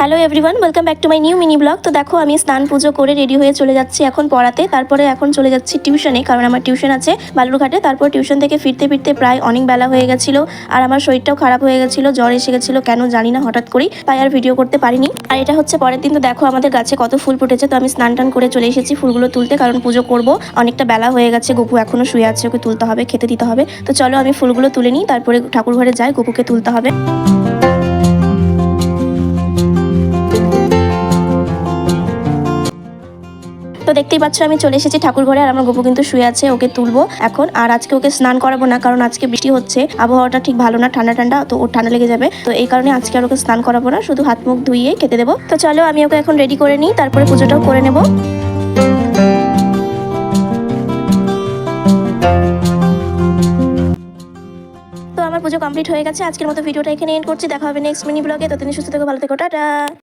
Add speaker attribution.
Speaker 1: Hello everyone, welcome back to my new mini blog. তো দেখো আমি স্নান পুজো করে রেডি হয়ে চলে যাচ্ছি এখন পড়াতে। তারপরে এখন চলে যাচ্ছি টিউশনে, কারণ আমার টিউশন আছে বালুরঘাটে। তারপর টিউশন থেকে ফিরতে ফিরতে প্রায় অনেক বেলা হয়ে গেছিলো, আর আমার শরীরটাও খারাপ হয়ে গেছিলো, জ্বর এসে গেছিলো কেন জানি না হঠাৎ করেই, তাই আর ভিডিও করতে পারিনি। আর এটা হচ্ছে পরের দিন। তো দেখো আমাদের গাছে কত ফুল ফুটেছে। তো আমি স্নান টান করে চলে এসেছি ফুলগুলো তুলতে, কারণ পুজো করব। অনেকটা বেলা হয়ে গেছে, গপু এখনো শুয়ে আছে, ওকে তুলতে হবে, খেতে দিতে হবে। তো চলো আমি ফুলগুলো তুলে নিই, তারপরে ঠাকুর ঘরে যাই, গপুকে তুলতে হবে। তো দেখতেই পাচ্ছ আমি চলে এসেছি ঠাকুর ঘরে, আর আমার গপু কিন্তু শুয়ে আছে, ওকে তুলবো এখন। আর আজকে ওকে স্নান করাবো না, কারণ আজকে বৃষ্টি হচ্ছে, আবহাওয়াটা ঠিক ভালো না, ঠান্ডা ঠান্ডা, তো ওর ঠান্ডা লেগে যাবে। তো এই কারণে আজকে আর ওকে স্নান করাবো না, শুধু হাত মুখ ধুইয়ে খেতে দেবো। তো চলো আমি ওকে এখন রেডি করে নিই, তারপরে পুজোটাও করে নেবো। তো আমার পুজো কমপ্লিট হয়ে গেছে। আজকের মতো ভিডিওটা এখানে এন্ড করছি। দেখা হবে নেক্সট মিনি ব্লগে। ততদিন সুস্থ থেকো, ভালো থেকো, টাটা।